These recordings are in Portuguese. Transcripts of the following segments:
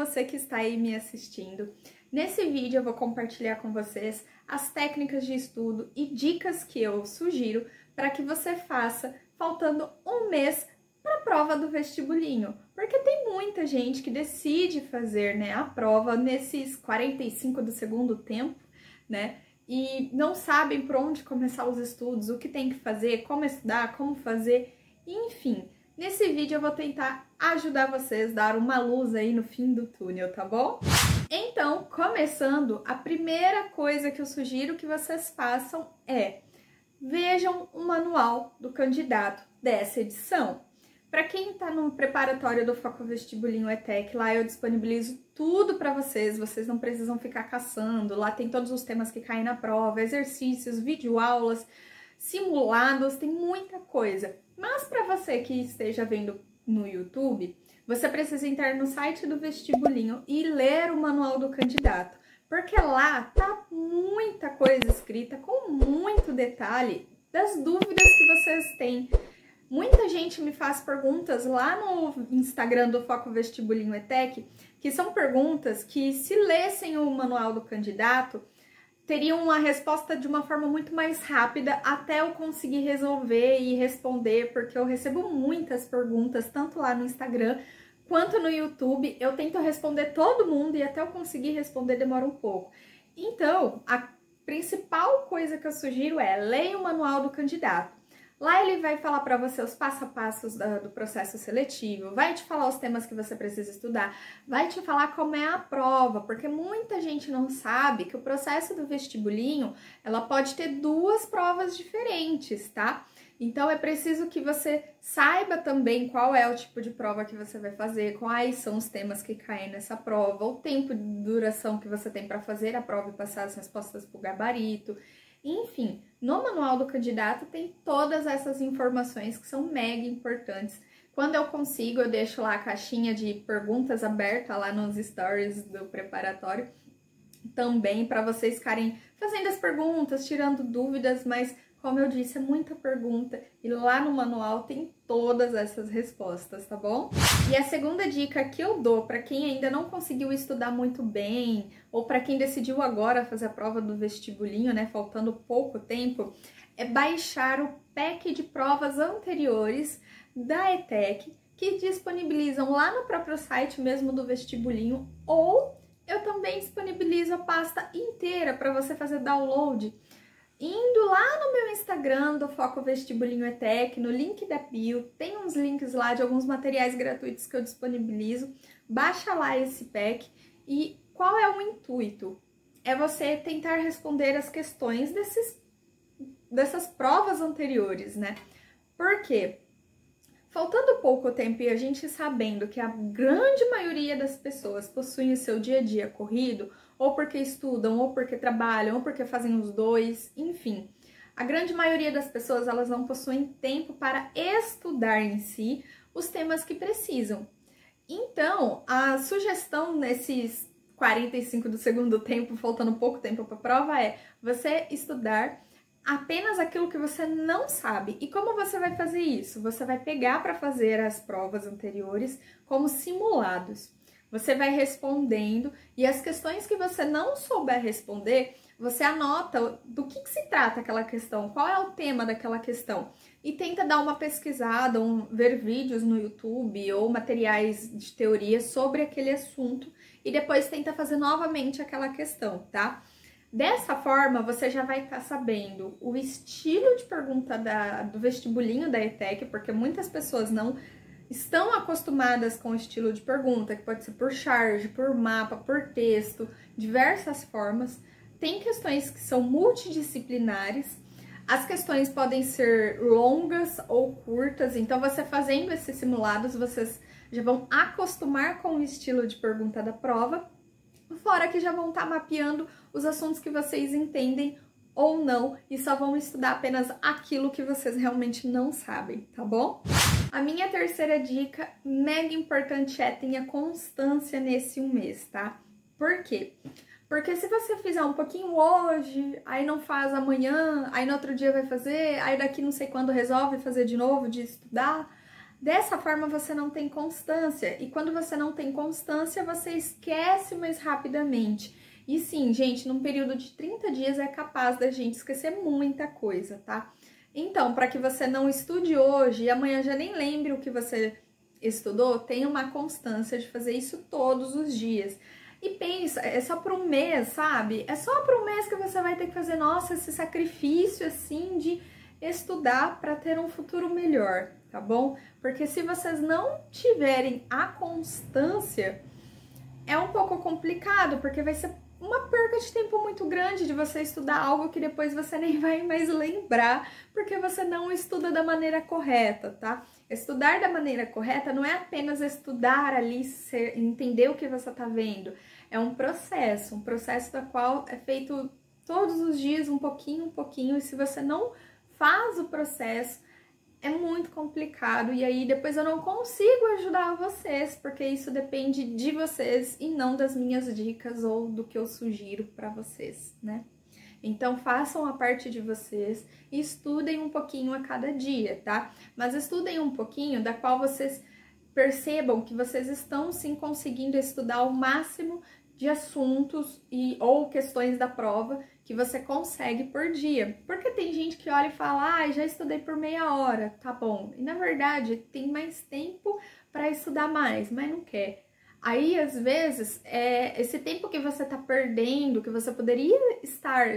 você que está aí me assistindo. Nesse vídeo eu vou compartilhar com vocês as técnicas de estudo e dicas que eu sugiro para que você faça faltando um mês para a prova do vestibulinho. Porque tem muita gente que decide fazer, né, a prova nesses 45 do segundo tempo, né? E não sabem por onde começar os estudos, o que tem que fazer, como estudar, como fazer, enfim. Nesse vídeo eu vou tentar ajudar vocês a dar uma luz aí no fim do túnel, tá bom? Então, começando, a primeira coisa que eu sugiro que vocês façam é vejam o manual do candidato dessa edição. Para quem está no preparatório do Foco Vestibulinho ETEC, lá eu disponibilizo tudo para vocês não precisam ficar caçando, lá tem todos os temas que caem na prova, exercícios, videoaulas, simulados, tem muita coisa. Mas para você que esteja vendo no YouTube, você precisa entrar no site do vestibulinho e ler o manual do candidato, porque lá tá muita coisa escrita com muito detalhe das dúvidas que vocês têm. Muita gente me faz perguntas lá no Instagram do Foco Vestibulinho ETEC, que são perguntas que, se lessem o manual do candidato, teriam uma resposta de uma forma muito mais rápida até eu conseguir resolver e responder, porque eu recebo muitas perguntas, tanto lá no Instagram quanto no YouTube. Eu tento responder todo mundo e até eu conseguir responder demora um pouco. Então, a principal coisa que eu sugiro é leia o manual do candidato. Lá ele vai falar para você os passo a passos do processo seletivo, vai te falar os temas que você precisa estudar, vai te falar como é a prova, porque muita gente não sabe que o processo do vestibulinho, ela pode ter duas provas diferentes, tá? Então é preciso que você saiba também qual é o tipo de prova que você vai fazer, quais são os temas que caem nessa prova, o tempo de duração que você tem para fazer a prova e passar as respostas para o gabarito. Enfim, no manual do candidato tem todas essas informações que são mega importantes. Quando eu consigo, eu deixo lá a caixinha de perguntas aberta lá nos stories do preparatório também, para vocês ficarem fazendo as perguntas, tirando dúvidas, mas como eu disse, é muita pergunta e lá no manual tem todas essas respostas, tá bom? E a segunda dica que eu dou para quem ainda não conseguiu estudar muito bem ou para quem decidiu agora fazer a prova do vestibulinho, né, faltando pouco tempo, é baixar o pack de provas anteriores da ETEC que disponibilizam lá no próprio site mesmo do vestibulinho, ou eu também disponibilizo a pasta inteira para você fazer download. Indo lá no meu Instagram do Foco Vestibulinho ETEC, no link da bio, tem uns links lá de alguns materiais gratuitos que eu disponibilizo. Baixa lá esse pack. E qual é o intuito? É você tentar responder as questões dessas provas anteriores, né? Por quê? Faltando pouco tempo e a gente sabendo que a grande maioria das pessoas possuem o seu dia a dia corrido, ou porque estudam, ou porque trabalham, ou porque fazem os dois, enfim. A grande maioria das pessoas, elas não possuem tempo para estudar em si os temas que precisam. Então, a sugestão nesses 45 do segundo tempo, faltando pouco tempo para a prova, é você estudar apenas aquilo que você não sabe. E como você vai fazer isso? Você vai pegar para fazer as provas anteriores como simulados. Você vai respondendo e as questões que você não souber responder, você anota do que se trata aquela questão, qual é o tema daquela questão. E tenta dar uma pesquisada, ver vídeos no YouTube ou materiais de teoria sobre aquele assunto e depois tenta fazer novamente aquela questão, tá? Dessa forma, você já vai estar sabendo o estilo de pergunta do vestibulinho da ETEC, porque muitas pessoas não estão acostumadas com o estilo de pergunta, que pode ser por charge, por mapa, por texto, diversas formas. Tem questões que são multidisciplinares, as questões podem ser longas ou curtas, então você fazendo esses simulados, vocês já vão acostumar com o estilo de pergunta da prova, fora que já vão estar mapeando os assuntos que vocês entendem ou não, e só vão estudar apenas aquilo que vocês realmente não sabem, tá bom? A minha terceira dica, mega importante, é tenha constância nesse um mês, tá? Por quê? Porque se você fizer um pouquinho hoje, aí não faz amanhã, aí no outro dia vai fazer, aí daqui não sei quando resolve fazer de novo, de estudar, Dessa forma você não tem constância, e quando você não tem constância, você esquece mais rapidamente. E sim, gente, num período de 30 dias é capaz da gente esquecer muita coisa, tá? Então, para que você não estude hoje e amanhã já nem lembre o que você estudou, tenha uma constância de fazer isso todos os dias. E pensa, é só por um mês, sabe? É só por um mês que você vai ter que fazer, nossa, esse sacrifício assim de estudar para ter um futuro melhor, tá bom? Porque se vocês não tiverem a constância, é um pouco complicado, porque vai ser uma perca de tempo muito grande de você estudar algo que depois você nem vai mais lembrar, porque você não estuda da maneira correta, tá? Estudar da maneira correta não é apenas estudar ali, entender o que você tá vendo. É um processo da qual é feito todos os dias, um pouquinho, e se você não faz o processo, é muito complicado, e aí depois eu não consigo ajudar vocês, porque isso depende de vocês e não das minhas dicas ou do que eu sugiro para vocês, né? Então façam a parte de vocês e estudem um pouquinho a cada dia, tá? Mas estudem um pouquinho da qual vocês percebam que vocês estão sim conseguindo estudar o máximo de assuntos ou questões da prova que você consegue por dia. Porque tem gente que olha e fala, já estudei por meia hora, tá bom. E na verdade tem mais tempo para estudar mais, mas não quer. Aí, às vezes, esse tempo que você tá perdendo, que você poderia estar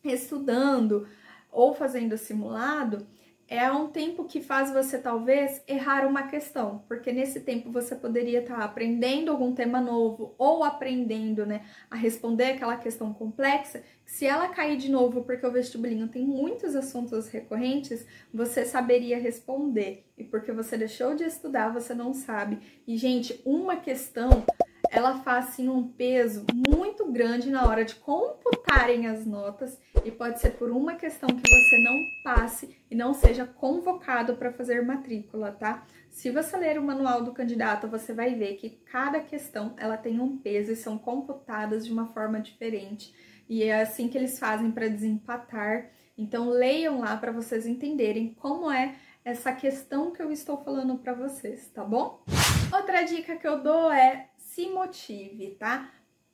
estudando ou fazendo simulado, é um tempo que faz você talvez errar uma questão, porque nesse tempo você poderia estar aprendendo algum tema novo ou aprendendo, né, a responder aquela questão complexa, que se ela cair de novo, porque o vestibulinho tem muitos assuntos recorrentes, você saberia responder, e porque você deixou de estudar, você não sabe. E, gente, uma questão, ela faz, assim, um peso muito grande na hora de computarem as notas, e pode ser por uma questão que você não passe e não seja convocado para fazer matrícula, tá? Se você ler o manual do candidato, você vai ver que cada questão, ela tem um peso e são computadas de uma forma diferente. E é assim que eles fazem para desempatar. Então, leiam lá para vocês entenderem como é essa questão que eu estou falando para vocês, tá bom? Outra dica que eu dou é se motive, tá?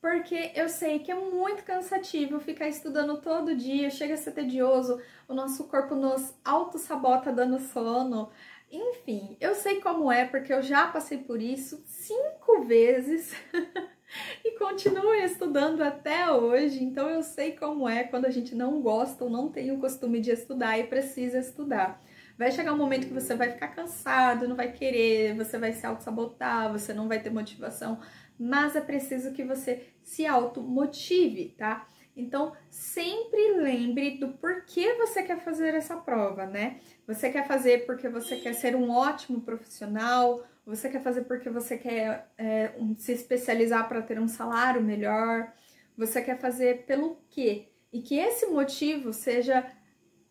Porque eu sei que é muito cansativo ficar estudando todo dia, chega a ser tedioso, o nosso corpo nos auto-sabota dando sono. Enfim, eu sei como é, porque eu já passei por isso 5 vezes e continuo estudando até hoje, então eu sei como é quando a gente não gosta ou não tem o costume de estudar e precisa estudar. Vai chegar um momento que você vai ficar cansado, não vai querer, você vai se auto-sabotar, você não vai ter motivação, mas é preciso que você se automotive, tá? Então, sempre lembre do porquê você quer fazer essa prova, né? Você quer fazer porque você quer ser um ótimo profissional, você quer fazer porque você quer se especializar para ter um salário melhor, você quer fazer pelo quê? E que esse motivo seja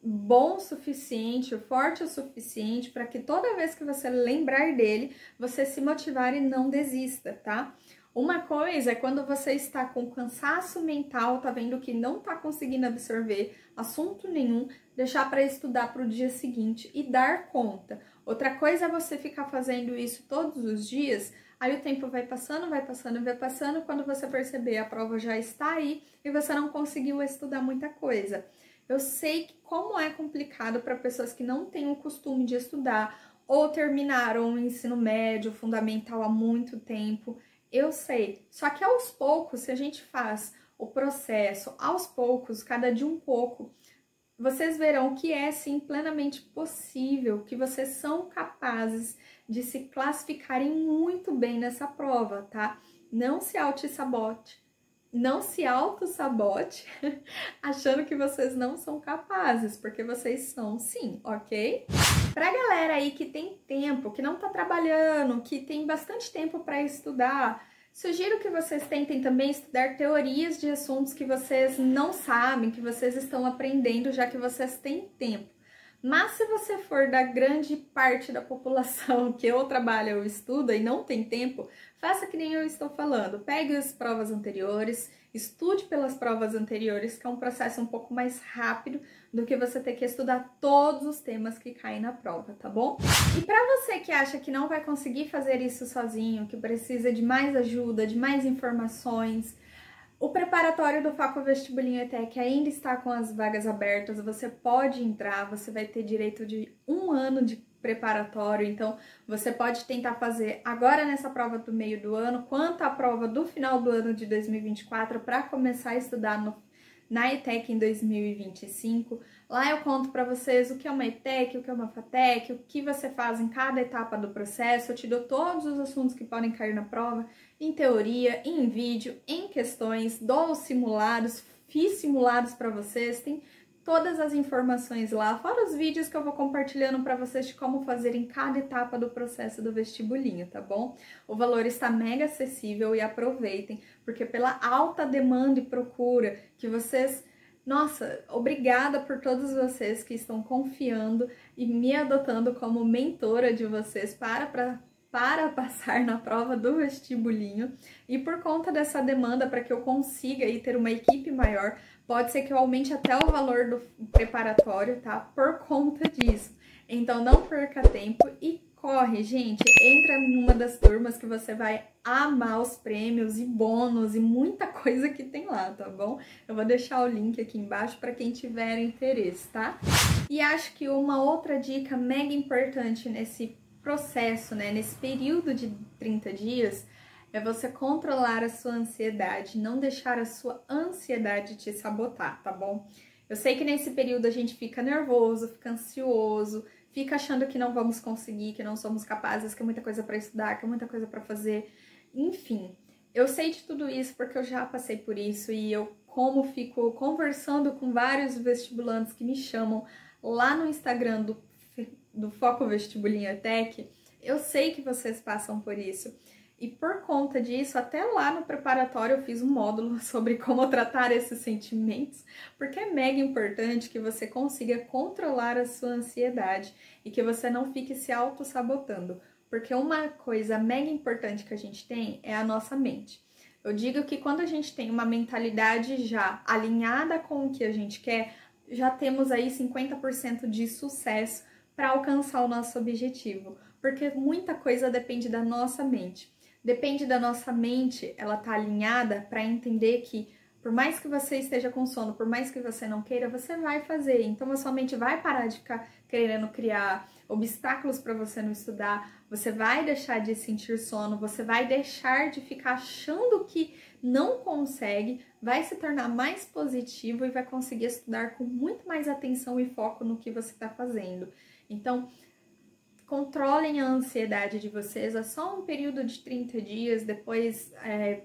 bom o suficiente, forte o suficiente para que toda vez que você lembrar dele, você se motivar e não desista, tá? Uma coisa é quando você está com cansaço mental, tá vendo que não tá conseguindo absorver assunto nenhum, deixar para estudar para o dia seguinte e dar conta. Outra coisa é você ficar fazendo isso todos os dias, aí o tempo vai passando, quando você perceber a prova já está aí e você não conseguiu estudar muita coisa. Eu sei que como é complicado para pessoas que não têm o costume de estudar ou terminaram o ensino médio, fundamental há muito tempo, eu sei. Só que aos poucos, se a gente faz o processo aos poucos, cada dia um pouco, vocês verão que é sim plenamente possível, que vocês são capazes de se classificarem muito bem nessa prova, tá? Não se auto-sabote. Não se auto-sabote achando que vocês não são capazes, porque vocês são sim, ok? Pra galera aí que tem tempo, que não tá trabalhando, que tem bastante tempo para estudar, sugiro que vocês tentem também estudar teorias de assuntos que vocês não sabem, que vocês estão aprendendo, já que vocês têm tempo. Mas se você for da grande parte da população que ou trabalha ou estuda e não tem tempo, faça que nem eu estou falando. Pegue as provas anteriores, estude pelas provas anteriores, que é um processo um pouco mais rápido do que você ter que estudar todos os temas que caem na prova, tá bom? E para você que acha que não vai conseguir fazer isso sozinho, que precisa de mais ajuda, de mais informações, o preparatório do Foco Vestibulinho ETEC ainda está com as vagas abertas, você pode entrar, você vai ter direito de 1 ano de preparatório, então você pode tentar fazer agora nessa prova do meio do ano, quanto à prova do final do ano de 2024, para começar a estudar na ETEC em 2025. Lá eu conto para vocês o que é uma ETEC, o que é uma FATEC, o que você faz em cada etapa do processo. Eu te dou todos os assuntos que podem cair na prova, em teoria, em vídeo, em questões, dou os simulados, fiz simulados para vocês, tem todas as informações lá, fora os vídeos que eu vou compartilhando para vocês de como fazer em cada etapa do processo do vestibulinho, tá bom? O valor está mega acessível e aproveitem, porque pela alta demanda e procura que vocês... Nossa, obrigada por todos vocês que estão confiando e me adotando como mentora de vocês para passar na prova do vestibulinho, e por conta dessa demanda para que eu consiga aí ter uma equipe maior, pode ser que eu aumente até o valor do preparatório, tá? Por conta disso. Então não perca tempo e corre, gente, entra numa das turmas que você vai amar os prêmios e bônus e muita coisa que tem lá, tá bom? Eu vou deixar o link aqui embaixo para quem tiver interesse, tá? E acho que uma outra dica mega importante nesse processo, né, nesse período de 30 dias, é você controlar a sua ansiedade, não deixar a sua ansiedade te sabotar, tá bom? Eu sei que nesse período a gente fica nervoso, fica ansioso, fica achando que não vamos conseguir, que não somos capazes, que é muita coisa para estudar, que é muita coisa para fazer, enfim. Eu sei de tudo isso porque eu já passei por isso e eu, como fico conversando com vários vestibulantes que me chamam lá no Instagram do Foco Vestibulinho ETEC, eu sei que vocês passam por isso. E por conta disso, até lá no preparatório eu fiz um módulo sobre como tratar esses sentimentos, porque é mega importante que você consiga controlar a sua ansiedade e que você não fique se auto-sabotando, porque uma coisa mega importante que a gente tem é a nossa mente. Eu digo que quando a gente tem uma mentalidade já alinhada com o que a gente quer, já temos aí 50% de sucesso para alcançar o nosso objetivo, porque muita coisa depende da nossa mente. Depende da nossa mente, ela tá alinhada para entender que por mais que você esteja com sono, por mais que você não queira, você vai fazer. Então a sua mente vai parar de ficar querendo criar obstáculos para você não estudar, você vai deixar de sentir sono, você vai deixar de ficar achando que não consegue, vai se tornar mais positivo e vai conseguir estudar com muito mais atenção e foco no que você está fazendo. Então, controlem a ansiedade de vocês, é só um período de 30 dias, depois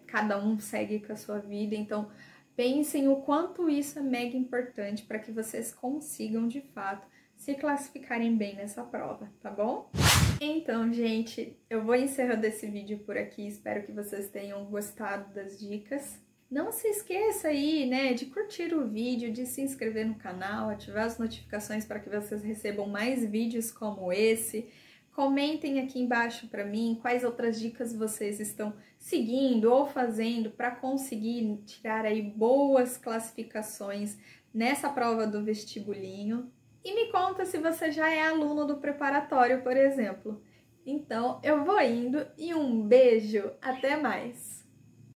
cada um segue com a sua vida, então pensem o quanto isso é mega importante para que vocês consigam, de fato, se classificarem bem nessa prova, tá bom? Então, gente, eu vou encerrando esse vídeo por aqui, espero que vocês tenham gostado das dicas. Não se esqueça aí, né, de curtir o vídeo, de se inscrever no canal, ativar as notificações para que vocês recebam mais vídeos como esse. Comentem aqui embaixo para mim quais outras dicas vocês estão seguindo ou fazendo para conseguir tirar aí boas classificações nessa prova do vestibulinho. E me conta se você já é aluno do preparatório, por exemplo. Então, eu vou indo e um beijo, até mais!